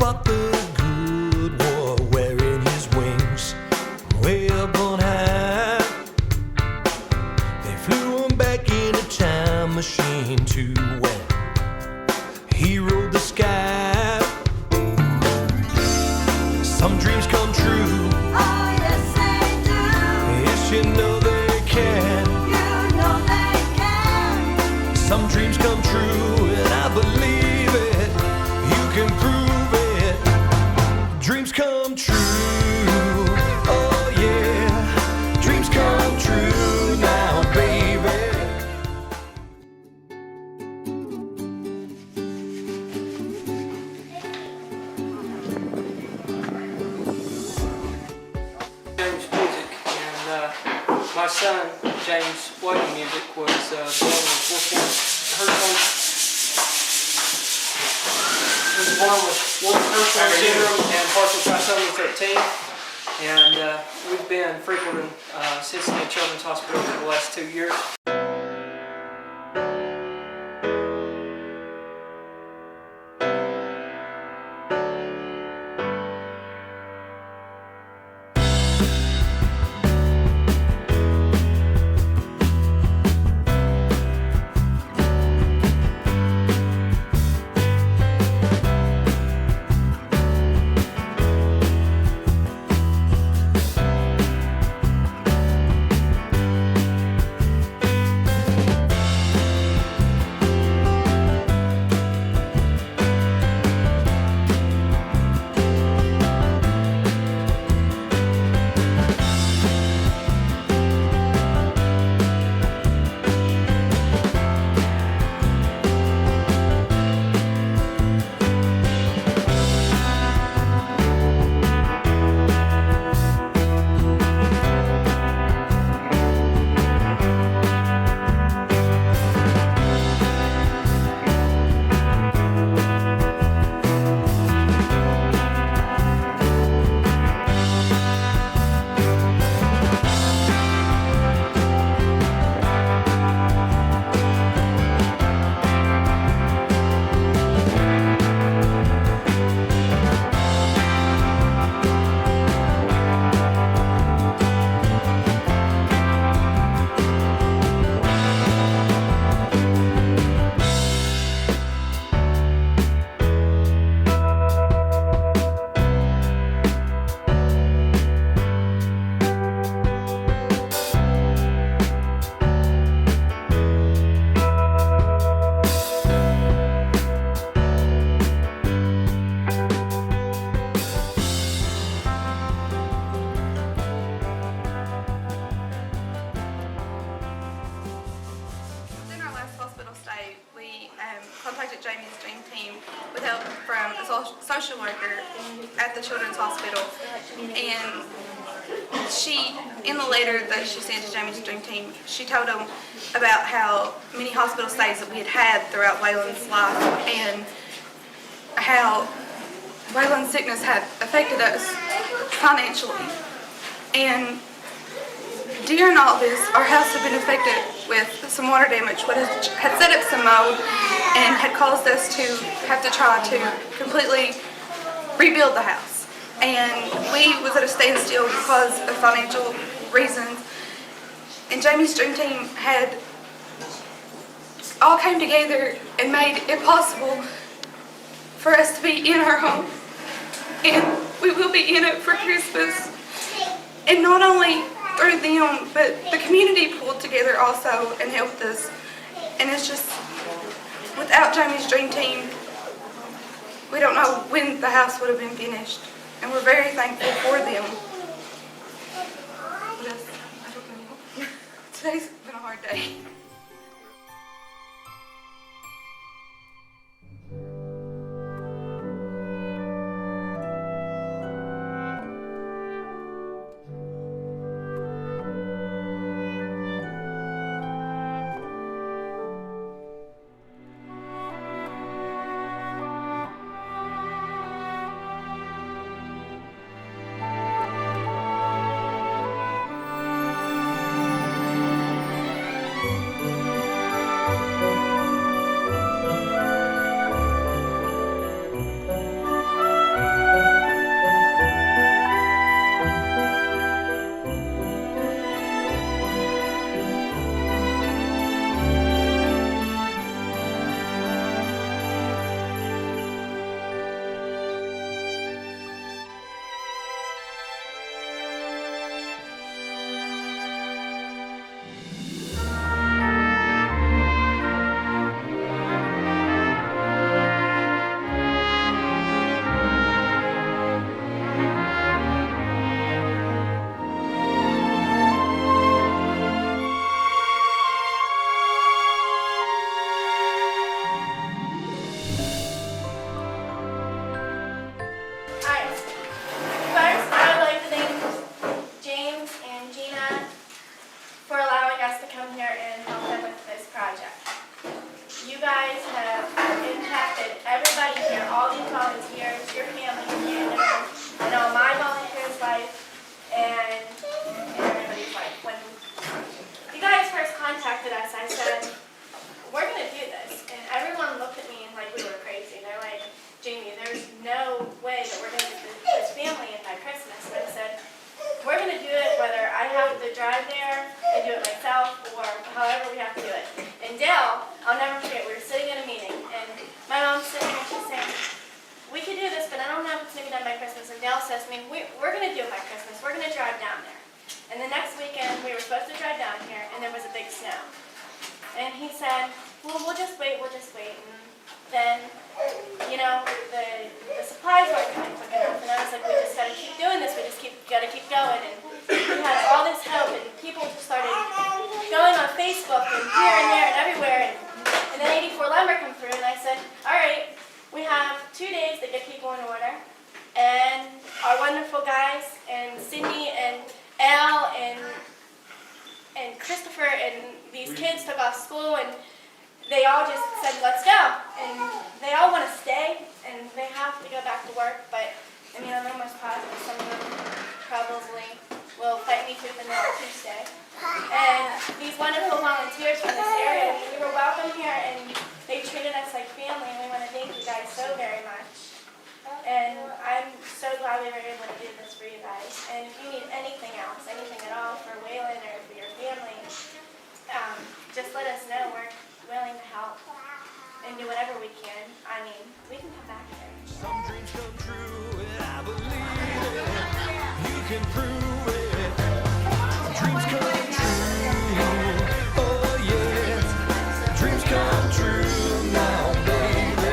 fought the good war wearing his wings way up on high. They flew him back in a time machine to when he ruled the sky. Some dreams come true. Oh, yes, they do. Yes, you know they can. You know they can. Some dreams come true, and I believe it. You can prove it. Dreams come true. Oh, yeah. Dreams come true now, baby. James Music, and my son James Waylon Music was born with Hirschhorn syndrome and partial trisomy 13, and we've been frequenting Cincinnati Children's Hospital for the last 2 years. Contacted Jamie's dream team with help from a social worker at the Children's Hospital, and she, in the letter that she sent to Jamie's dream team, she told them about how many hospital stays that we had had throughout Waylon's life and how Waylon's sickness had affected us financially. And during all this, our house had been affected with some water damage, what had set up some mold and had caused us to have to try to completely rebuild the house. And we was at a standstill because of financial reasons. And Jamie's dream team had all came together and made it possible for us to be in our home. And we will be in it for Christmas. And not only through them, but the community pulled together also and helped us. And it's just, without Jamie's dream team, we don't know when the house would have been finished. And we're very thankful for them. Just, I don't know. Today's been a hard day. either drive there and do it myself or however we have to do it. And Dale, I'll never forget, we were sitting in a meeting and my mom's sitting there, she's saying, we could do this, but I don't know if it's going to be done by Christmas. And Dale says to me, we're going to do it by Christmas. We're going to drive down there. And the next weekend, we were supposed to drive down here and there was a big snow. And he said, well, we'll just wait. And then, you know, the supplies weren't coming quick enough. And I was like, we just got to keep doing this. We just got to keep going. And we had all this hope, and people just started going on Facebook and here and there and everywhere. And then 84 Lumber come through, and I said, all right, we have 2 days to get people in order. And our wonderful guys, and Cindy and Al and Christopher and these kids took off school, and they all just said, let's go. And they all want to stay, and they have to go back to work, but I mean, I'm almost positive some of them probably will fight me tooth and nail to stay. And these wonderful volunteers from this area, we were welcome here, and they treated us like family, and we want to thank you guys so very much. And I'm so glad we were able to do this for you guys. And if you need anything else, anything at all for Waylon or for your family, just let us know. We're willing to help and do whatever we can. I mean, we can come back here. Some dreams come true, and I believe it. You can prove it. Dreams come true. Oh yeah. Dreams come true now, baby.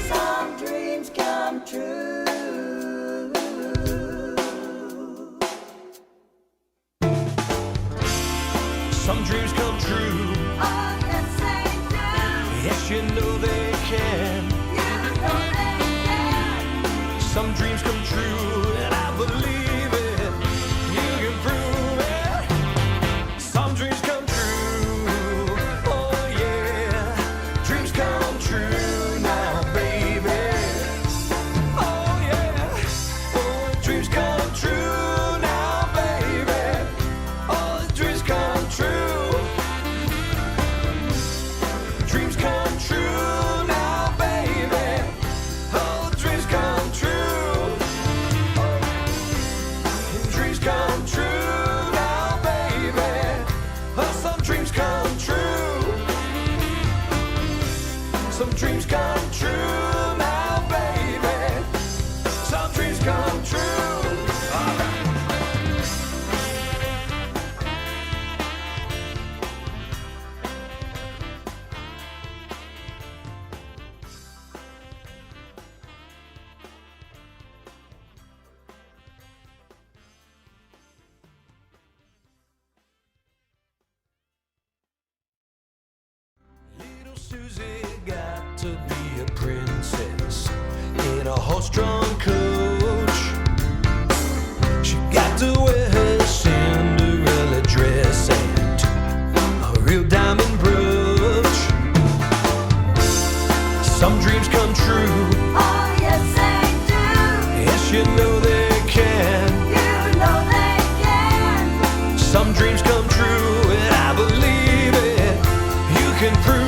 Some dreams come true. Some dreams come true. Oh, yes, they do. Yes, you know they can. You know they can. Some dreams come true, and I believe it. You can prove it. Some dreams come true. Oh yeah. Dreams come true now, baby. Oh yeah. Oh, dreams come true now, baby. Oh, dreams come true. Dreams come true now, baby. Oh, dreams come true. Dreams come true now, baby. Oh, some dreams come true. Some dreams come true now, baby. Some dreams come true. All right. Little Susie got to be a princess in a horse-drawn coach. She got to wear her Cinderella dress and a real diamond brooch. Some dreams come true. Oh, yes, they do. Yes, you know they can. You know they can. Some dreams come true, and I believe it. You can prove